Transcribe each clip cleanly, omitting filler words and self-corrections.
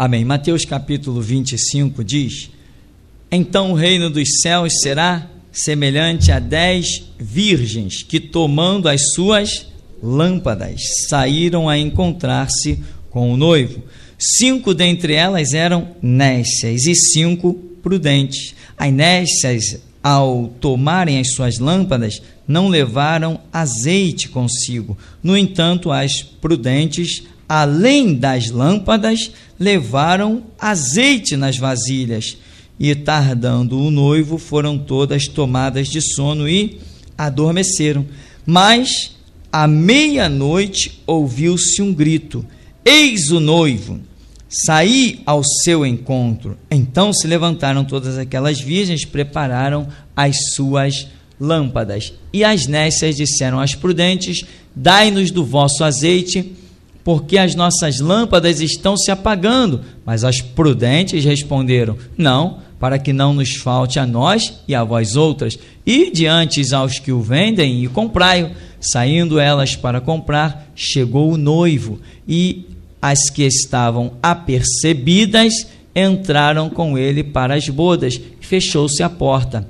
Amém. Mateus capítulo 25 diz: então o reino dos céus será semelhante a 10 virgens que, tomando as suas lâmpadas, saíram a encontrar-se com o noivo. 5 dentre elas eram nécias e 5 prudentes. As nécias, ao tomarem as suas lâmpadas, não levaram azeite consigo. No entanto, as prudentes, além das lâmpadas, levaram azeite nas vasilhas. E tardando o noivo, foram todas tomadas de sono e adormeceram. Mas à meia-noite ouviu-se um grito: eis o noivo, saí ao seu encontro. Então se levantaram todas aquelas virgens, prepararam as suas lâmpadas. E as nécias disseram às prudentes: dai-nos do vosso azeite, porque as nossas lâmpadas estão se apagando. Mas as prudentes responderam: não, para que não nos falte a nós e a vós outras. Ide antes aos que o vendem e comprai-o. Saindo elas para comprar, chegou o noivo, e as que estavam apercebidas entraram com ele para as bodas, e fechou-se a porta.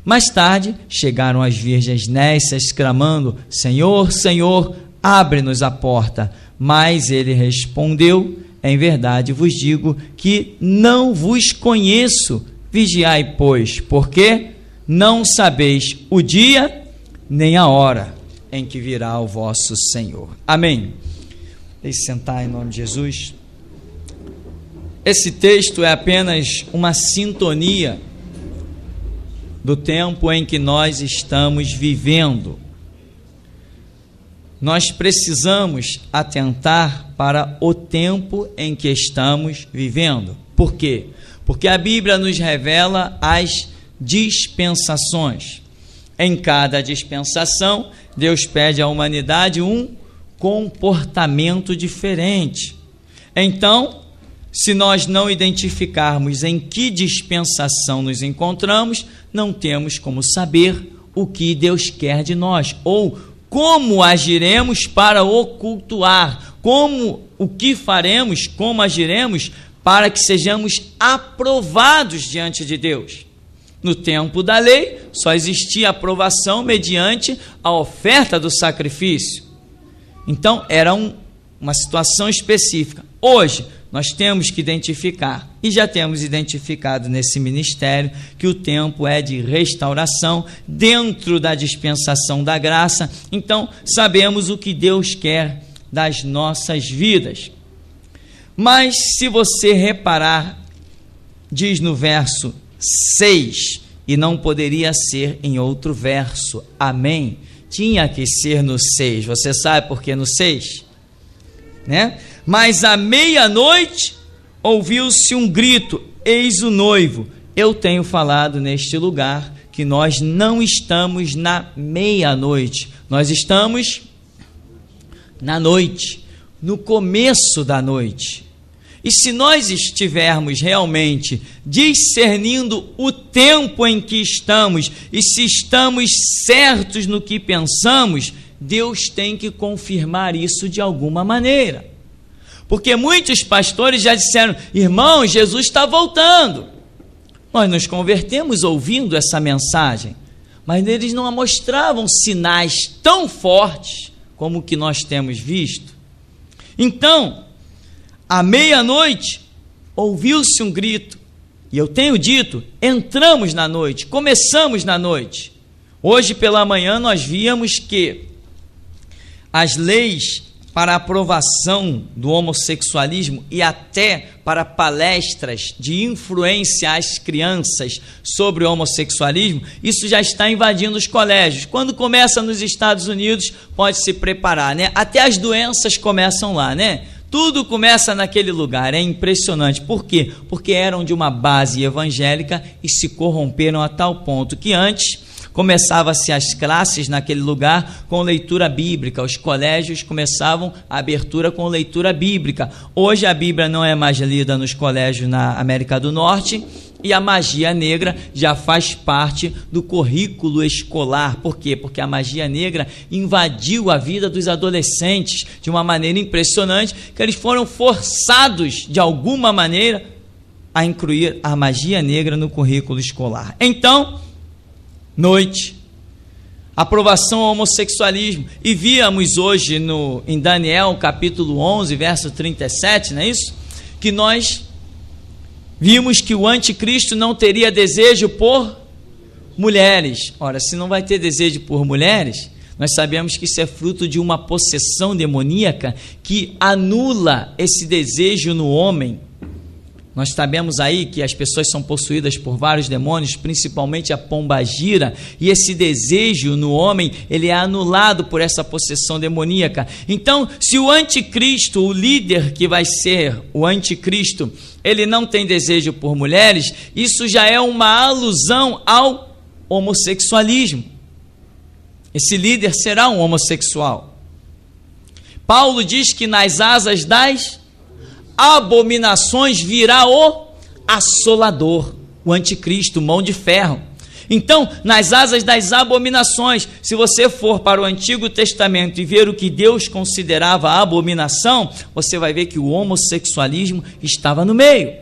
Mais tarde chegaram as virgens nécias, clamando: Senhor, Senhor, abre-nos a porta. Mas ele respondeu: em verdade vos digo que não vos conheço. Vigiai, pois, porque não sabeis o dia nem a hora em que virá o vosso Senhor. Amém. Deixe sentar em nome de Jesus. Esse texto é apenas uma sintonia do tempo em que nós estamos vivendo. Nós precisamos atentar para o tempo em que estamos vivendo. Por quê? Porque a Bíblia nos revela as dispensações. Em cada dispensação, Deus pede à humanidade um comportamento diferente. Então, se nós não identificarmos em que dispensação nos encontramos, não temos como saber o que Deus quer de nós, ou como agiremos para o cultuar, o que faremos, como agiremos para que sejamos aprovados diante de Deus. No tempo da lei, só existia aprovação mediante a oferta do sacrifício. Então, era uma situação específica. Hoje, nós temos que identificar, e já temos identificado nesse ministério, que o tempo é de restauração dentro da dispensação da graça. Então, sabemos o que Deus quer das nossas vidas. Mas, se você reparar, diz no verso 6, e não poderia ser em outro verso, amém? Tinha que ser no 6, você sabe por que no 6? Né? Mas à meia-noite ouviu-se um grito: eis o noivo. Eu tenho falado neste lugar que nós não estamos na meia-noite, nós estamos na noite, no começo da noite. E se nós estivermos realmente discernindo o tempo em que estamos, e se estamos certos no que pensamos, Deus tem que confirmar isso de alguma maneira. Porque muitos pastores já disseram: irmão, Jesus está voltando. Nós nos convertemos ouvindo essa mensagem, mas eles não mostravam sinais tão fortes como o que nós temos visto. Então, à meia-noite, ouviu-se um grito, e eu tenho dito, entramos na noite, começamos na noite. Hoje pela manhã nós víamos que as leis para aprovação do homossexualismo e até para palestras de influência às crianças sobre o homossexualismo, isso já está invadindo os colégios. Quando começa nos Estados Unidos, pode se preparar, né? Até as doenças começam lá, né? Tudo começa naquele lugar, é impressionante. Por quê? Porque eram de uma base evangélica e se corromperam a tal ponto que antes, Começava-se as classes naquele lugar com leitura bíblica. Os colégios começavam a abertura com leitura bíblica. Hoje a Bíblia não é mais lida nos colégios na América do Norte e a magia negra já faz parte do currículo escolar. Por quê? Porque a magia negra invadiu a vida dos adolescentes de uma maneira impressionante, que eles foram forçados de alguma maneira a incluir a magia negra no currículo escolar. Então, noite, aprovação ao homossexualismo, e víamos hoje em Daniel capítulo 11, verso 37, não é isso? Que nós vimos que o anticristo não teria desejo por mulheres. Ora, se não vai ter desejo por mulheres, nós sabemos que isso é fruto de uma possessão demoníaca que anula esse desejo no homem. Nós sabemos aí que as pessoas são possuídas por vários demônios, principalmente a pombagira, e esse desejo no homem, ele é anulado por essa possessão demoníaca. Então, se o anticristo, o líder que vai ser o anticristo, ele não tem desejo por mulheres, isso já é uma alusão ao homossexualismo. Esse líder será um homossexual. Paulo diz que nas asas das abominações virá o assolador, o anticristo, mão de ferro. Então, nas asas das abominações, se você for para o Antigo Testamento e ver o que Deus considerava abominação, você vai ver que o homossexualismo estava no meio.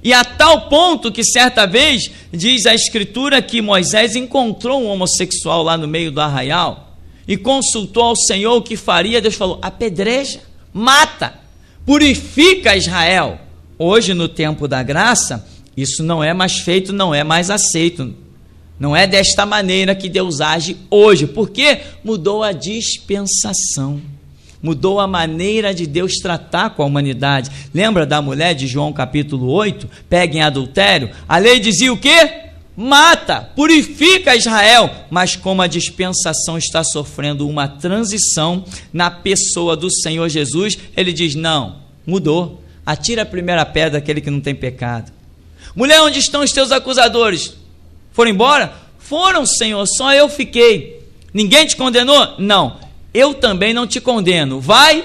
E a tal ponto que certa vez, diz a Escritura, que Moisés encontrou um homossexual lá no meio do arraial e consultou ao Senhor o que faria. Deus falou: apedreja, mata, purifica Israel. Hoje, no tempo da graça, isso não é mais feito, não é mais aceito. Não é desta maneira que Deus age hoje, porque mudou a dispensação, mudou a maneira de Deus tratar com a humanidade. Lembra da mulher de João capítulo 8? Pega em adultério. A lei dizia o quê? Mata, purifica Israel. Mas como a dispensação está sofrendo uma transição na pessoa do Senhor Jesus, ele diz: não, mudou. Atira a primeira pedra daquele que não tem pecado. Mulher, onde estão os teus acusadores? Foram embora? Foram, Senhor, só eu fiquei. Ninguém te condenou? Não. Eu também não te condeno. Vai,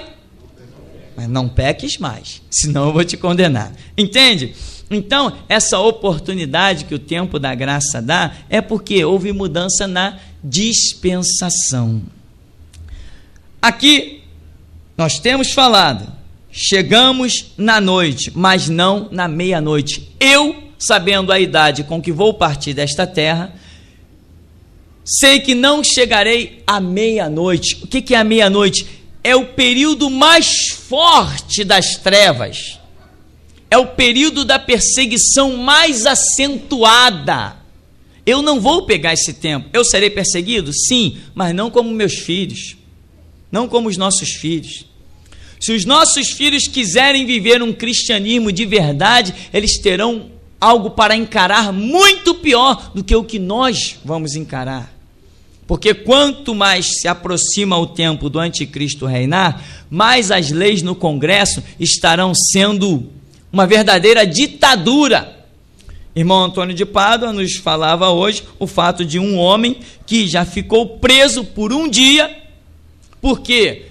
mas não peques mais, senão eu vou te condenar. Entende? Então, essa oportunidade que o tempo da graça dá é porque houve mudança na dispensação. Aqui nós temos falado, chegamos na noite, mas não na meia-noite. Eu, sabendo a idade com que vou partir desta terra, sei que não chegarei à meia-noite. O que é a meia-noite? É o período mais forte das trevas. É o período da perseguição mais acentuada. Eu não vou pegar esse tempo. Eu serei perseguido? Sim, mas não como meus filhos. Não como os nossos filhos. Se os nossos filhos quiserem viver um cristianismo de verdade, eles terão algo para encarar muito pior do que o que nós vamos encarar. Porque quanto mais se aproxima o tempo do anticristo reinar, mais as leis no Congresso estarão sendo uma verdadeira ditadura. Irmão Antônio de Pádua nos falava hoje o fato de um homem que já ficou preso por um dia, porque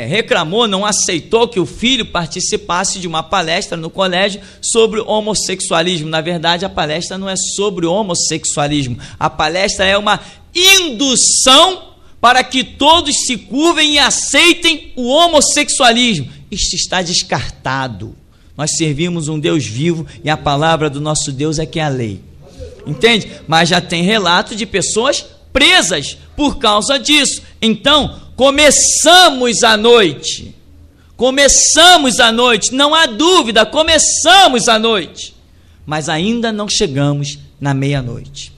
reclamou, não aceitou que o filho participasse de uma palestra no colégio sobre homossexualismo. Na verdade, a palestra não é sobre homossexualismo. A palestra é uma indução para que todos se curvem e aceitem o homossexualismo. Isto está descartado. Nós servimos um Deus vivo e a palavra do nosso Deus é que é a lei. Entende? Mas já tem relato de pessoas presas por causa disso. Então, começamos a noite. Começamos a noite, não há dúvida, começamos a noite. Mas ainda não chegamos na meia-noite.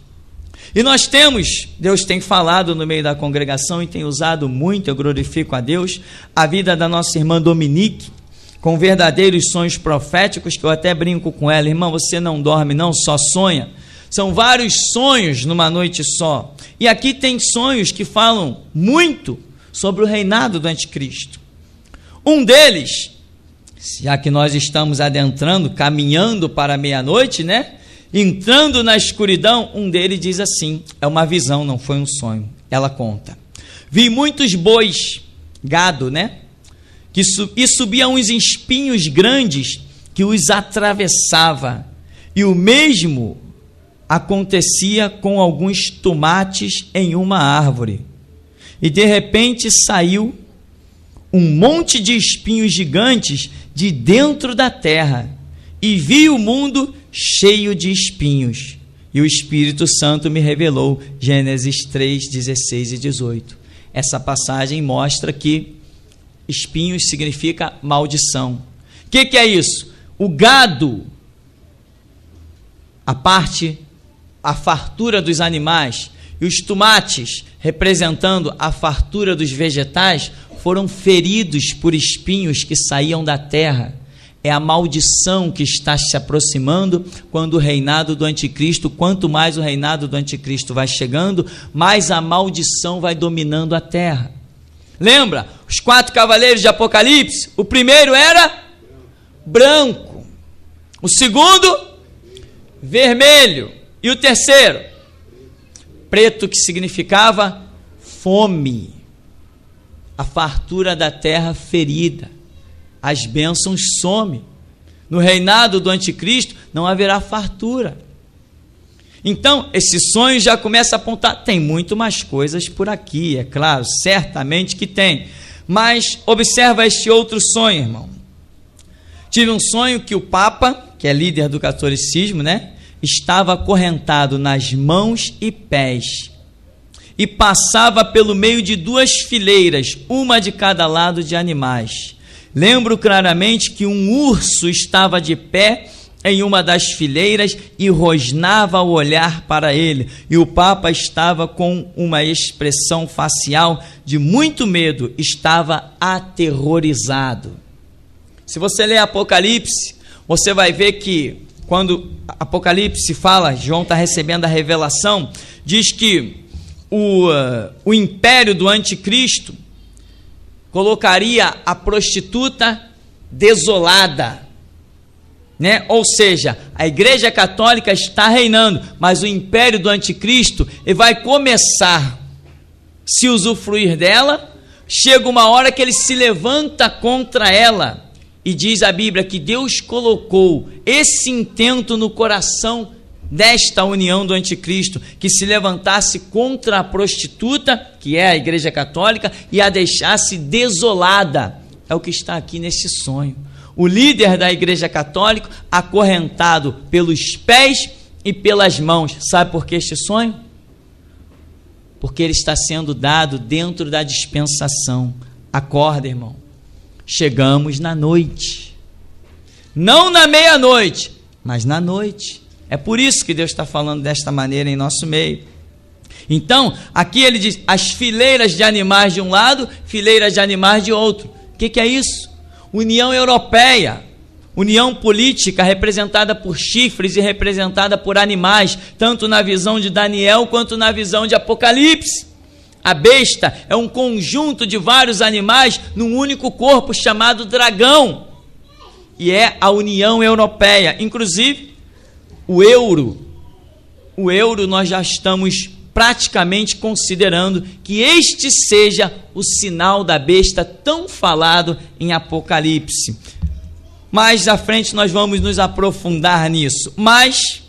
E nós temos, Deus tem falado no meio da congregação e tem usado muito, eu glorifico a Deus, a vida da nossa irmã Dominique, com verdadeiros sonhos proféticos, que eu até brinco com ela: irmã, você não dorme não, só sonha. São vários sonhos numa noite só. E aqui tem sonhos que falam muito sobre o reinado do anticristo. Um deles, já que nós estamos adentrando, caminhando para a meia-noite, né? entrando na escuridão, um deles diz assim, é uma visão, não foi um sonho. Ela conta: vi muitos bois, gado, né? E subiam uns espinhos grandes que os atravessava. E o mesmo acontecia com alguns tomates em uma árvore. E de repente saiu um monte de espinhos gigantes de dentro da terra. E vi o mundo cheio de espinhos. E o Espírito Santo me revelou, Gênesis 3, 16 e 18. Essa passagem mostra que espinhos significa maldição. O que é isso? O gado, a fartura dos animais, e os tomates, representando a fartura dos vegetais, foram feridos por espinhos que saíam da terra. É a maldição que está se aproximando quando o reinado do anticristo, quanto mais o reinado do anticristo vai chegando, mais a maldição vai dominando a terra. Lembra? Os 4 cavaleiros de Apocalipse, o primeiro era branco, o segundo, vermelho, e o terceiro, preto, que significava fome, a fartura da terra ferida. As bênçãos somem. No reinado do anticristo não haverá fartura. Então, esse sonho já começa a apontar, tem muito mais coisas por aqui, é claro, certamente que tem. Mas observa este outro sonho, irmão. Tive um sonho que o Papa, que é líder do catolicismo, né, estava acorrentado nas mãos e pés e passava pelo meio de 2 fileiras, uma de cada lado, de animais. Lembro claramente que um urso estava de pé em uma das fileiras e rosnava ao olhar para ele, e o Papa estava com uma expressão facial de muito medo, estava aterrorizado. Se você ler Apocalipse, você vai ver que quando Apocalipse fala, João está recebendo a revelação, diz que o império do anticristo colocaria a prostituta desolada, né? Ou seja, a Igreja Católica está reinando, mas o império do anticristo ele vai começar a se usufruir dela. Chega uma hora que ele se levanta contra ela, e diz a Bíblia que Deus colocou esse intento no coração desta união do anticristo, que se levantasse contra a prostituta, que é a Igreja Católica, e a deixasse desolada. É o que está aqui nesse sonho. O líder da Igreja Católica acorrentado pelos pés e pelas mãos. Sabe por que este sonho? Porque ele está sendo dado dentro da dispensação. Acorda, irmão. Chegamos na noite. Não na meia-noite, mas na noite. É por isso que Deus está falando desta maneira em nosso meio. Então, aqui ele diz, as fileiras de animais de um lado, fileiras de animais de outro. O que é isso? União Europeia, união política representada por chifres e representada por animais, tanto na visão de Daniel quanto na visão de Apocalipse. A besta é um conjunto de vários animais num único corpo chamado dragão. E é a União Europeia. Inclusive, o euro nós já estamos praticamente considerando que este seja o sinal da besta tão falado em Apocalipse. Mais à frente nós vamos nos aprofundar nisso. Mas,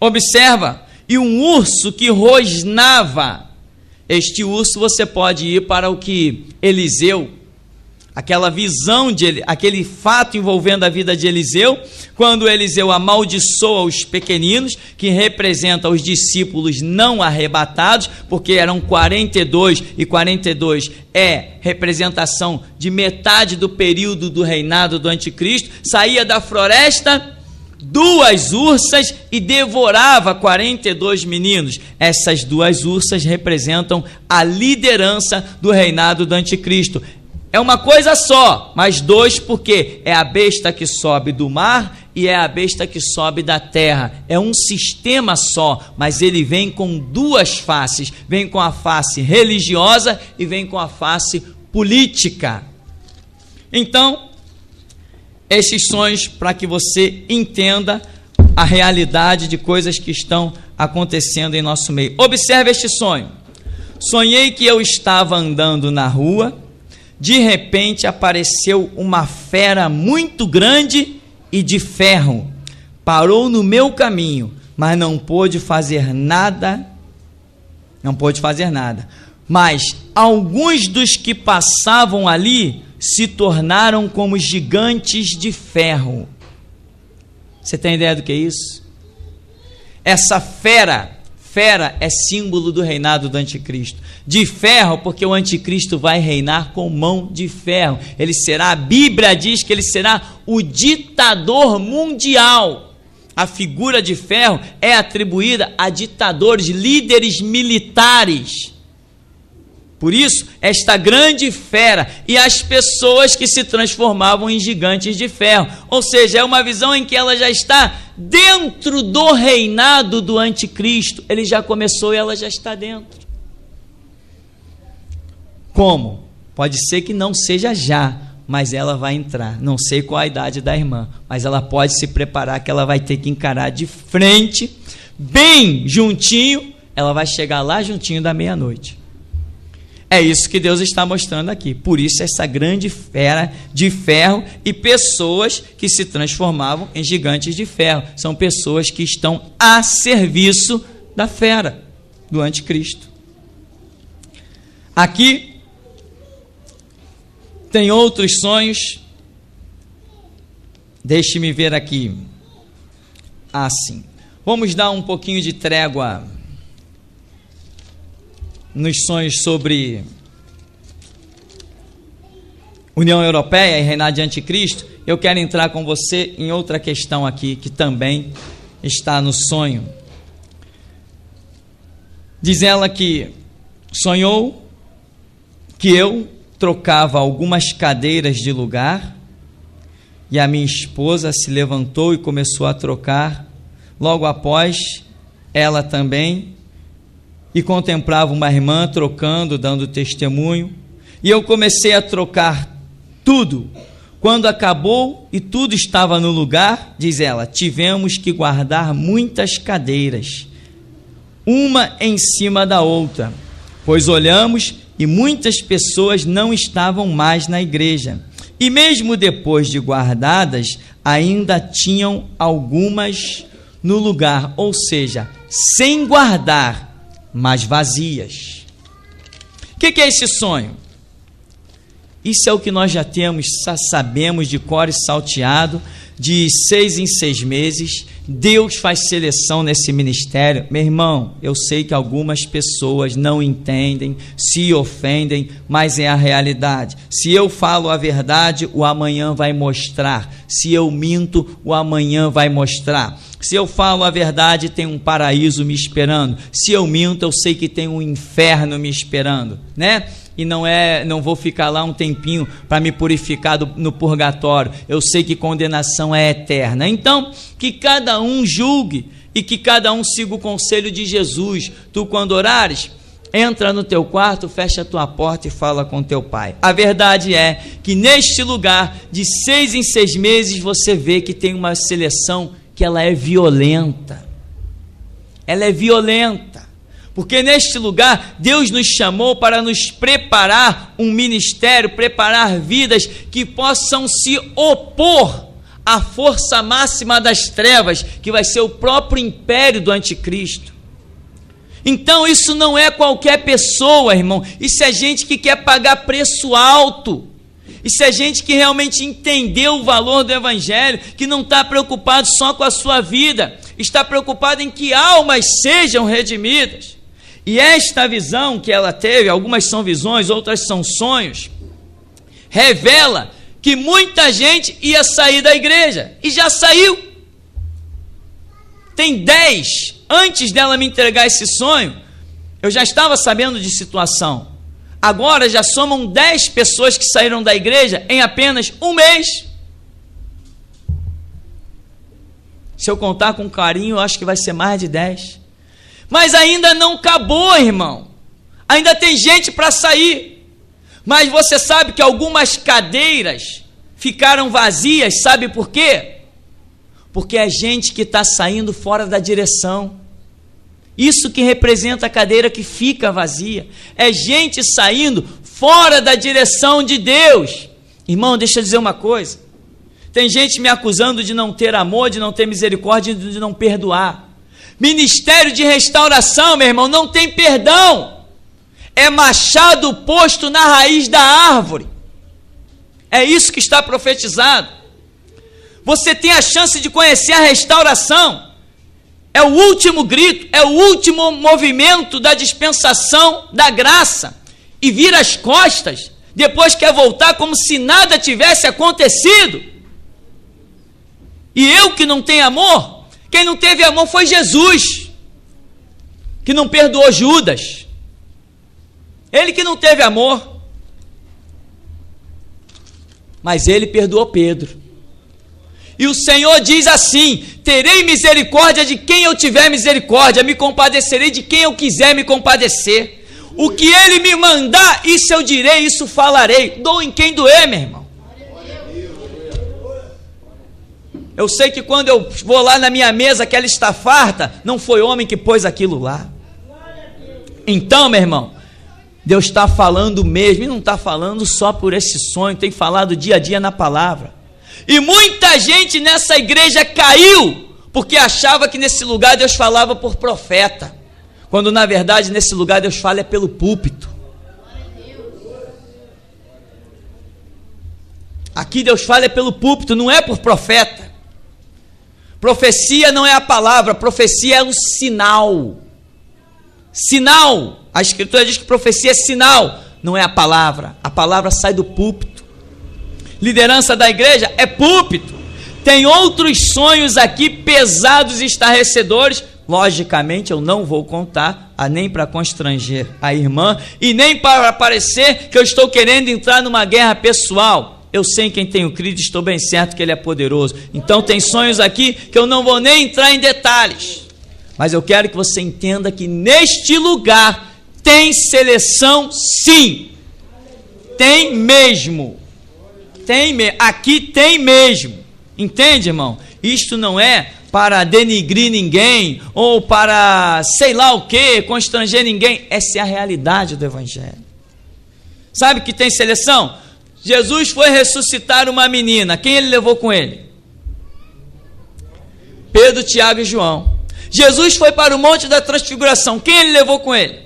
observa, e um urso que rosnava. Este urso você pode ir para o que Eliseu, aquela visão, aquele fato envolvendo a vida de Eliseu, quando Eliseu amaldiçoa os pequeninos, que representa os discípulos não arrebatados, porque eram 42, e 42 é representação de metade do período do reinado do anticristo. Saía da floresta 2 ursas e devorava 42 meninos. Essas 2 ursas representam a liderança do reinado do anticristo. É uma coisa só, mas 2, porque é a besta que sobe do mar e é a besta que sobe da terra. É um sistema só, mas ele vem com 2 faces. Vem com a face religiosa e vem com a face política. Então, esses sonhos, para que você entenda a realidade de coisas que estão acontecendo em nosso meio. Observe este sonho. Sonhei que eu estava andando na rua, de repente apareceu uma fera muito grande e de ferro. Parou no meu caminho, mas não pôde fazer nada. Mas alguns dos que passavam ali se tornaram como gigantes de ferro. Você tem ideia do que é isso? Essa fera é símbolo do reinado do anticristo. De ferro, porque o anticristo vai reinar com mão de ferro. Ele será, a Bíblia diz que ele será o ditador mundial. A figura de ferro é atribuída a ditadores, líderes militares. Por isso, esta grande fera e as pessoas que se transformavam em gigantes de ferro. Ou seja, é uma visão em que ela já está dentro do reinado do anticristo. Ele já começou e ela já está dentro. Como? Pode ser que não seja já, mas ela vai entrar. Não sei qual a idade da irmã, mas ela pode se preparar que ela vai ter que encarar de frente, bem juntinho, ela vai chegar lá juntinho da meia-noite. É isso que Deus está mostrando aqui. Por isso essa grande fera de ferro e pessoas que se transformavam em gigantes de ferro. São pessoas que estão a serviço da fera, do anticristo. Aqui tem outros sonhos. Deixe-me ver aqui. Assim. Vamos dar um pouquinho de trégua nos sonhos sobre União Europeia e reinado de anticristo. Eu quero entrar com você em outra questão aqui, que também está no sonho. Diz ela que sonhou que eu trocava algumas cadeiras de lugar e a minha esposa se levantou e começou a trocar. Logo após, ela também, e contemplava uma irmã trocando, dando testemunho, e eu comecei a trocar tudo. Quando acabou e tudo estava no lugar, diz ela, tivemos que guardar muitas cadeiras, uma em cima da outra, pois olhamos e muitas pessoas não estavam mais na igreja, e mesmo depois de guardadas, ainda tinham algumas no lugar, ou seja, sem guardar, mas vazias. O que é esse sonho? Isso é o que nós já temos, sabemos de cor e salteado, de 6 em 6 meses. Deus faz seleção nesse ministério. Meu irmão, eu sei que algumas pessoas não entendem, se ofendem, mas é a realidade. Se eu falo a verdade, o amanhã vai mostrar. Se eu minto, o amanhã vai mostrar. Se eu falo a verdade, tem um paraíso me esperando. Se eu minto, eu sei que tem um inferno me esperando, né? E não vou ficar lá um tempinho para me purificar no purgatório. Eu sei que condenação é eterna. Então, que cada um julgue e que cada um siga o conselho de Jesus. Tu, quando orares, entra no teu quarto, fecha a tua porta e fala com teu pai. A verdade é que neste lugar, de 6 em 6 meses, você vê que tem uma seleção que ela é violenta. Ela é violenta. Porque neste lugar, Deus nos chamou para nos preparar um ministério, preparar vidas que possam se opor à força máxima das trevas, que vai ser o próprio império do anticristo. Então isso não é qualquer pessoa, irmão. Isso é gente que quer pagar preço alto. Isso é gente que realmente entendeu o valor do evangelho, que não está preocupado só com a sua vida, está preocupado em que almas sejam redimidas. E esta visão que ela teve, algumas são visões, outras são sonhos, revela que muita gente ia sair da igreja, e já saiu. Tem 10, antes dela me entregar esse sonho, eu já estava sabendo de situação. Agora já somam 10 pessoas que saíram da igreja em apenas um mês. Se eu contar com carinho, eu acho que vai ser mais de 10. Mas ainda não acabou, irmão. Ainda tem gente para sair. Mas você sabe que algumas cadeiras ficaram vazias, sabe por quê? Porque é gente que está saindo fora da direção. Isso que representa a cadeira que fica vazia. É gente saindo fora da direção de Deus. Irmão, deixa eu dizer uma coisa. Tem gente me acusando de não ter amor, de não ter misericórdia, de não perdoar. Ministério de restauração, meu irmão, não tem perdão. É machado posto na raiz da árvore. É isso que está profetizado. Você tem a chance de conhecer a restauração. É o último grito, é o último movimento da dispensação da graça. E vira as costas, depois quer voltar como se nada tivesse acontecido. E eu que não tenho amor, quem não teve amor foi Jesus, que não perdoou Judas. Ele que não teve amor, mas ele perdoou Pedro. E o Senhor diz assim: terei misericórdia de quem eu tiver misericórdia, me compadecerei de quem eu quiser me compadecer. O que Ele me mandar, isso eu direi, isso falarei. Dou em quem doer, meu irmão. Eu sei que quando eu vou lá na minha mesa, que ela está farta, não foi homem que pôs aquilo lá. Então, meu irmão, Deus está falando mesmo, e não está falando só por esse sonho, tem falado dia a dia na palavra. E muita gente nessa igreja caiu, porque achava que nesse lugar Deus falava por profeta, quando na verdade nesse lugar Deus fala é pelo púlpito. Aqui Deus fala é pelo púlpito, não é por profeta. Profecia não é a palavra, profecia é um sinal. Sinal, a Escritura diz que profecia é sinal, não é a palavra sai do púlpito. Liderança da igreja é púlpito. Tem outros sonhos aqui pesados e estarrecedores. Logicamente eu não vou contar, nem para constranger a irmã e nem para parecer que eu estou querendo entrar numa guerra pessoal. Eu sei em quem tenho crido, estou bem certo que Ele é poderoso. Então tem sonhos aqui que eu não vou nem entrar em detalhes, mas eu quero que você entenda que neste lugar tem seleção, sim. Tem mesmo. Aqui tem mesmo. Entende, irmão? Isto não é para denigrir ninguém ou para sei lá o que, constranger ninguém. Essa é a realidade do Evangelho. Sabe que tem seleção? Jesus foi ressuscitar uma menina. Quem ele levou com ele? Pedro, Tiago e João. Jesus foi para o Monte da Transfiguração. Quem ele levou com ele?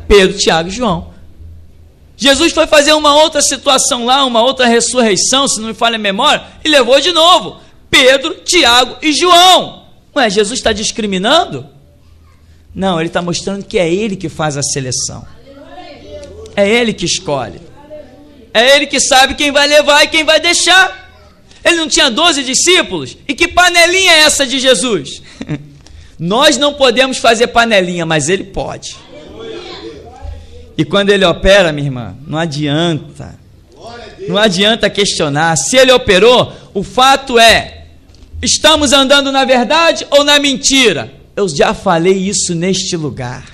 Pedro, Tiago e João. Jesus foi fazer uma outra situação lá, uma outra ressurreição, se não me falha a memória, e levou de novo Pedro, Tiago e João. Ué, Jesus está discriminando? Não, ele está mostrando que é ele que faz a seleção. É ele que escolhe. É ele que sabe quem vai levar e quem vai deixar. Ele não tinha 12 discípulos? E que panelinha é essa de Jesus? Nós não podemos fazer panelinha, mas ele pode. E quando ele opera, minha irmã, não adianta. Não adianta questionar. Se ele operou, o fato é, estamos andando na verdade ou na mentira? Eu já falei isso neste lugar.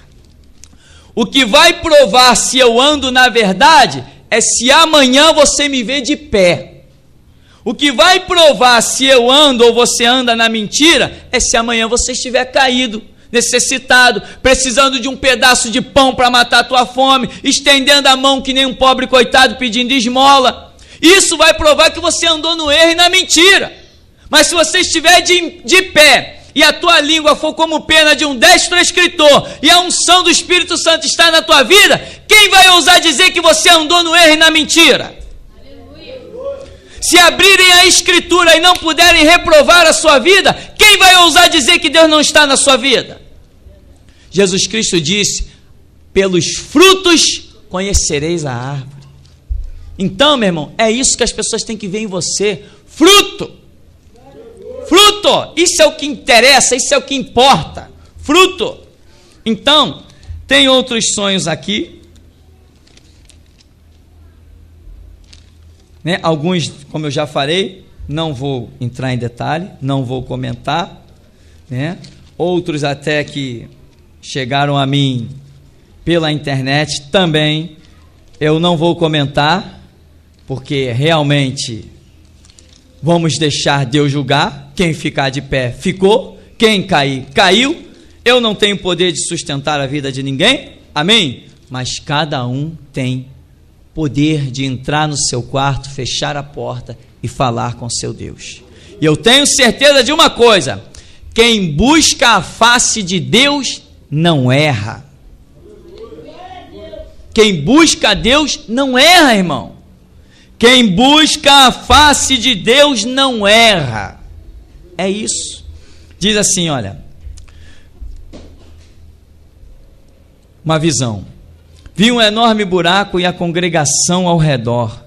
O que vai provar se eu ando na verdade é se amanhã você me vê de pé. O que vai provar se eu ando ou você anda na mentira é se amanhã você estiver caído, necessitado, precisando de um pedaço de pão para matar a tua fome, estendendo a mão que nem um pobre coitado pedindo esmola. Isso vai provar que você andou no erro e na mentira. Mas se você estiver de pé e a tua língua for como pena de um destro escritor e a unção do Espírito Santo está na tua vida, quem vai ousar dizer que você andou no erro e na mentira? Se abrirem a Escritura e não puderem reprovar a sua vida, quem vai ousar dizer que Deus não está na sua vida? Jesus Cristo disse: pelos frutos conhecereis a árvore. Então, meu irmão, é isso que as pessoas têm que ver em você: fruto. Fruto, isso é o que interessa, isso é o que importa. Fruto. Então, tem outros sonhos aqui. Alguns, como eu já falei, não vou entrar em detalhe, não vou comentar, outros até que chegaram a mim pela internet também eu não vou comentar, porque realmente Vamos deixar Deus julgar. Quem ficar de pé, ficou. Quem cair, caiu. Eu não tenho poder de sustentar a vida de ninguém. Amém? Mas cada um tem poder de entrar no seu quarto, fechar a porta e falar com seu Deus. E eu tenho certeza de uma coisa: quem busca a face de Deus não erra. Quem busca a Deus não erra, irmão. Quem busca a face de Deus não erra. É isso. Diz assim, olha, uma visão. Vi um enorme buraco e a congregação ao redor,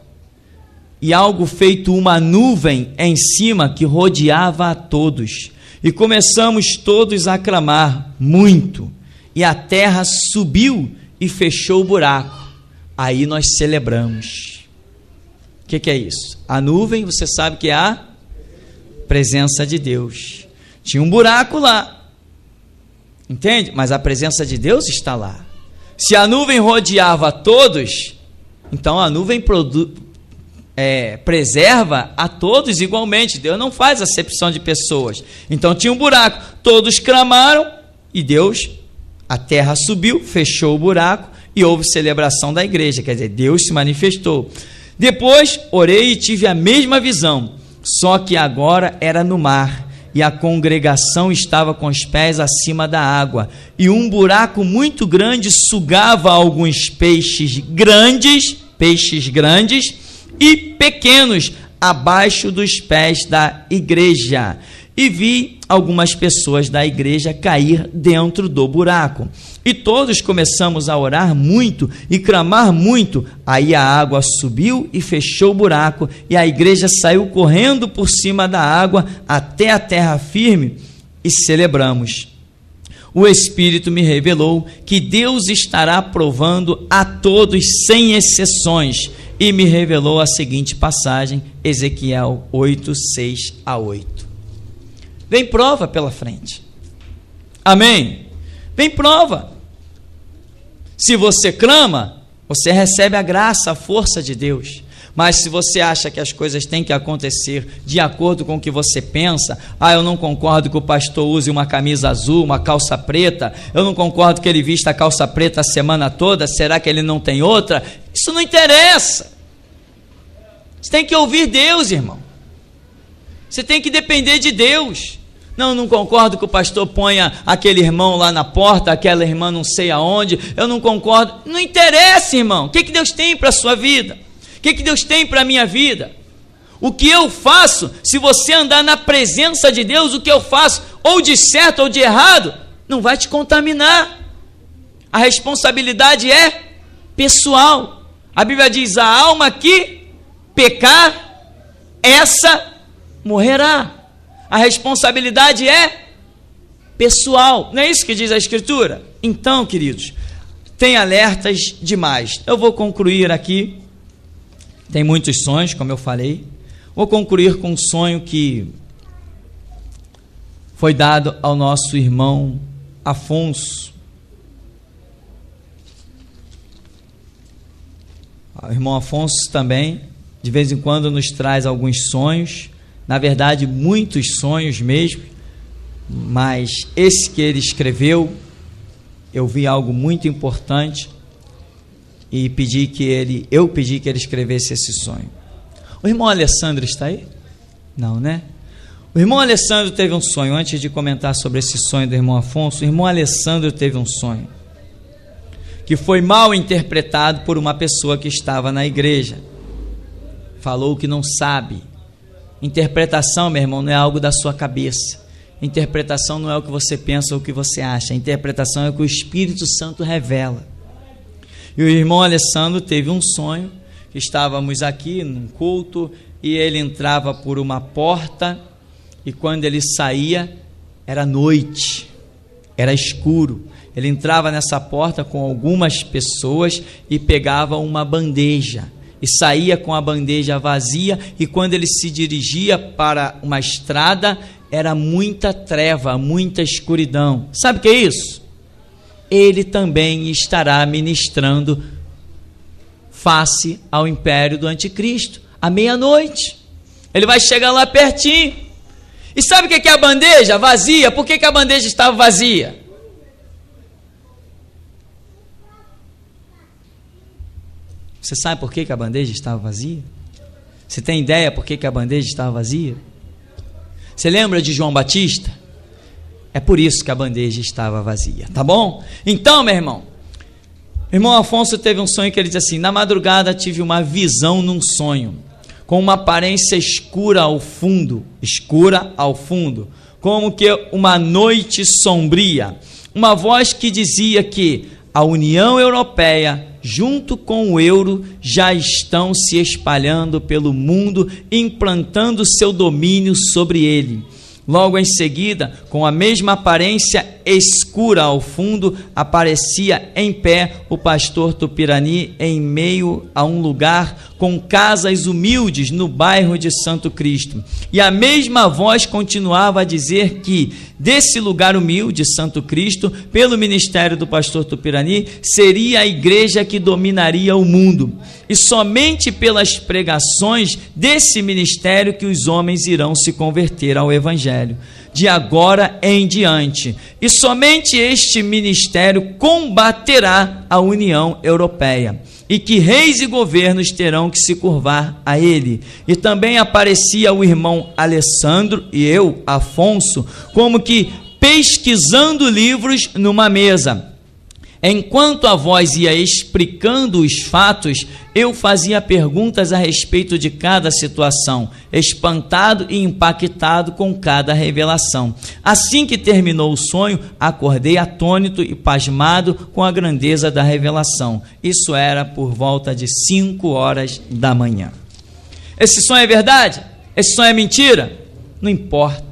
e algo feito uma nuvem em cima que rodeava a todos. E começamos todos a clamar muito, e a terra subiu e fechou o buraco. Aí nós celebramos. O que é isso? A nuvem, você sabe que é a presença de Deus. Tinha um buraco lá, entende? Mas a presença de Deus está lá. Se a nuvem rodeava todos, então a nuvem preserva a todos igualmente. Deus não faz acepção de pessoas. Então tinha um buraco, todos clamaram e Deus, a terra subiu, fechou o buraco e houve celebração da igreja, quer dizer, Deus se manifestou. Depois orei e tive a mesma visão, só que agora era no mar, e a congregação estava com os pés acima da água, e um buraco muito grande sugava alguns peixes grandes e pequenos abaixo dos pés da igreja. E vi algumas pessoas da igreja cair dentro do buraco. E todos começamos a orar muito e clamar muito. Aí a água subiu e fechou o buraco, e a igreja saiu correndo por cima da água até a terra firme, e celebramos. O Espírito me revelou que Deus estará provando a todos sem exceções, e me revelou a seguinte passagem, Ezequiel 8, 6 a 8. Vem prova pela frente. Amém? Vem prova. Se você clama, você recebe a graça, a força de Deus. Mas se você acha que as coisas têm que acontecer de acordo com o que você pensa, eu não concordo que o pastor use uma camisa azul, uma calça preta, eu não concordo que ele vista a calça preta a semana toda, será que ele não tem outra? Isso não interessa. Você tem que ouvir Deus, irmão. Você tem que depender de Deus. Não concordo que o pastor ponha aquele irmão lá na porta, aquela irmã não sei aonde, eu não concordo. Não interessa, irmão. O que Deus tem para a sua vida? O que Deus tem para a minha vida? O que eu faço, se você andar na presença de Deus, o que eu faço, ou de certo ou de errado, não vai te contaminar. A responsabilidade é pessoal. A Bíblia diz, a alma que pecar, essa morrerá. A responsabilidade é pessoal. Não é isso que diz a Escritura? Então, queridos, tem alertas demais. Eu vou concluir aqui. Tem muitos sonhos, como eu falei. Vou concluir com um sonho que foi dado ao nosso irmão Afonso. O irmão Afonso também, de vez em quando, nos traz alguns sonhos. Na verdade, muitos sonhos mesmo, mas esse que ele escreveu, eu vi algo muito importante e eu pedi que ele escrevesse esse sonho. O irmão Alessandro está aí? Não, né? O irmão Alessandro teve um sonho. Antes de comentar sobre esse sonho do irmão Afonso, o irmão Alessandro teve um sonho que foi mal interpretado por uma pessoa que estava na igreja. Falou que não sabe. Interpretação, meu irmão, não é algo da sua cabeça. Interpretação não é o que você pensa ou o que você acha. Interpretação é o que o Espírito Santo revela. E o irmão Alessandro teve um sonho, que estávamos aqui num culto, e ele entrava por uma porta, e quando ele saía, era noite, era escuro. Ele entrava nessa porta com algumas pessoas e pegava uma bandeja. E saía com a bandeja vazia, e quando ele se dirigia para uma estrada, era muita treva, muita escuridão. Sabe o que é isso? Ele também estará ministrando face ao império do anticristo, à meia-noite. Ele vai chegar lá pertinho. E sabe o que é a bandeja? Vazia. Por que a bandeja estava vazia? Você sabe por que a bandeja estava vazia? Você tem ideia por que a bandeja estava vazia? Você lembra de João Batista? É por isso que a bandeja estava vazia, tá bom? Então, meu irmão Afonso teve um sonho que ele disse assim: na madrugada tive uma visão num sonho, com uma aparência escura ao fundo, como que uma noite sombria. Uma voz que dizia que a União Europeia, junto com o euro, já estão se espalhando pelo mundo, implantando seu domínio sobre ele. Logo em seguida, com a mesma aparência escura ao fundo, aparecia em pé o pastor Tupirani em meio a um lugar com casas humildes no bairro de Santo Cristo. E a mesma voz continuava a dizer que desse lugar humilde, Santo Cristo, pelo ministério do pastor Tupirani, seria a igreja que dominaria o mundo. E somente pelas pregações desse ministério que os homens irão se converter ao Evangelho, de agora em diante. E somente este ministério combaterá a União Europeia, e que reis e governos terão que se curvar a ele. E também aparecia o irmão Alessandro e eu, Afonso, como que pesquisando livros numa mesa. Enquanto a voz ia explicando os fatos, eu fazia perguntas a respeito de cada situação, espantado e impactado com cada revelação. Assim que terminou o sonho, acordei atônito e pasmado com a grandeza da revelação. Isso era por volta de 5 horas da manhã. Esse sonho é verdade? Esse sonho é mentira? Não importa.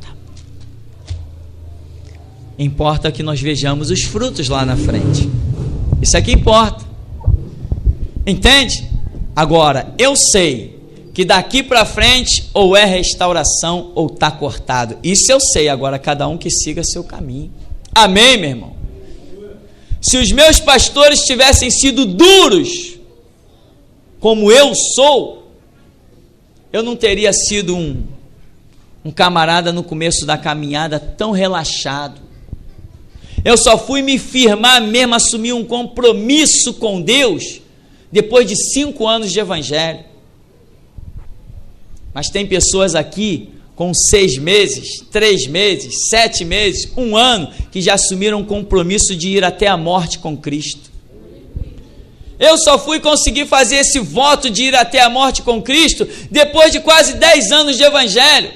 Importa que nós vejamos os frutos lá na frente. Isso é que importa. Entende? Agora, eu sei que daqui para frente ou é restauração ou está cortado. Isso eu sei. Agora, cada um que siga seu caminho. Amém, meu irmão? Se os meus pastores tivessem sido duros, como eu sou, eu não teria sido um camarada no começo da caminhada tão relaxado. Eu só fui me firmar mesmo, assumir um compromisso com Deus depois de 5 anos de evangelho. Mas tem pessoas aqui com 6 meses, 3 meses, 7 meses, 1 ano, que já assumiram um compromisso de ir até a morte com Cristo. Eu só fui conseguir fazer esse voto de ir até a morte com Cristo depois de quase 10 anos de evangelho,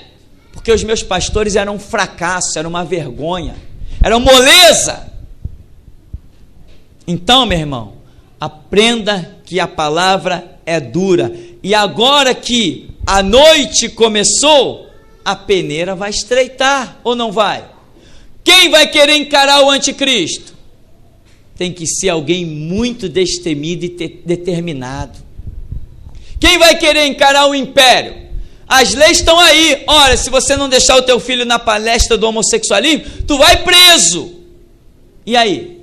porque os meus pastores eram um fracasso, era uma vergonha, era moleza. Então, meu irmão, aprenda que a palavra é dura. E agora que a noite começou, a peneira vai estreitar, ou não vai? Quem vai querer encarar o anticristo? Tem que ser alguém muito destemido e determinado. Quem vai querer encarar o império? As leis estão aí. Olha, se você não deixar o teu filho na palestra do homossexualismo, tu vai preso. E aí?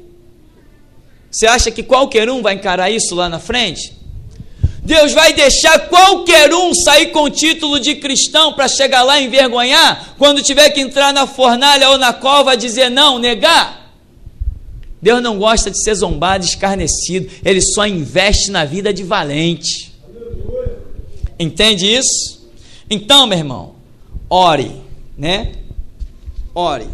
Você acha que qualquer um vai encarar isso lá na frente? Deus vai deixar qualquer um sair com título de cristão para chegar lá e envergonhar, quando tiver que entrar na fornalha ou na cova, dizer não, negar? Deus não gosta de ser zombado, escarnecido. Ele só investe na vida de valente. Entende isso? Então, meu irmão, ore, né? Ore.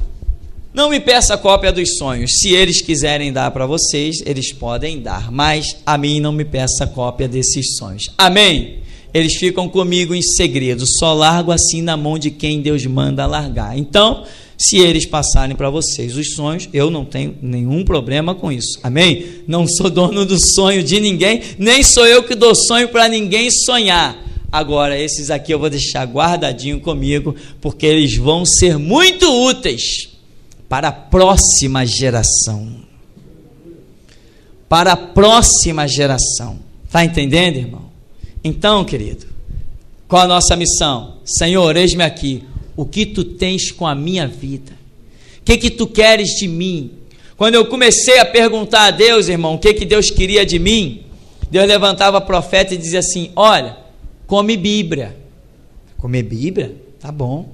Não me peça cópia dos sonhos. Se eles quiserem dar para vocês, eles podem dar. Mas a mim não me peça cópia desses sonhos. Amém? Eles ficam comigo em segredo. Só largo assim na mão de quem Deus manda largar. Então, se eles passarem para vocês os sonhos, eu não tenho nenhum problema com isso. Amém? Não sou dono do sonho de ninguém, nem sou eu que dou sonho para ninguém sonhar. Agora, esses aqui eu vou deixar guardadinho comigo, porque eles vão ser muito úteis para a próxima geração. Para a próxima geração. Está entendendo, irmão? Então, querido, qual a nossa missão? Senhor, eis-me aqui. O que tu tens com a minha vida? O que tu queres de mim? Quando eu comecei a perguntar a Deus, irmão, o que Deus queria de mim, Deus levantava profeta e dizia assim: olha, come Bíblia, Comer Bíblia? Tá bom.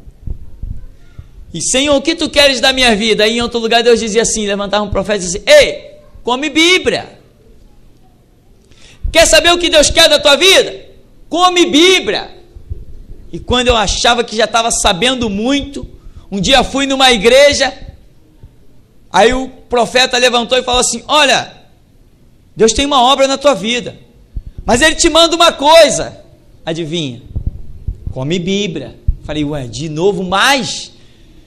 E Senhor, o que tu queres da minha vida? Aí em outro lugar Deus dizia assim, levantava um profeta e dizia assim, ei, come Bíblia. Quer saber o que Deus quer da tua vida? Come Bíblia. E quando eu achava que já estava sabendo muito, um dia fui numa igreja, aí o profeta levantou e falou assim, olha, Deus tem uma obra na tua vida, mas Ele te manda uma coisa, adivinha? Come Bíblia. Falei, ué, de novo mais?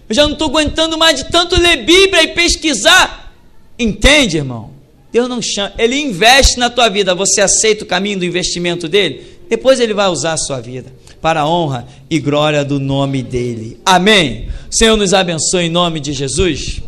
Eu já não estou aguentando mais de tanto ler Bíblia e pesquisar. Entende, irmão? Deus não chama, Ele investe na tua vida, você aceita o caminho do investimento dEle, depois Ele vai usar a sua vida, para a honra e glória do nome dEle. Amém? O Senhor nos abençoe em nome de Jesus.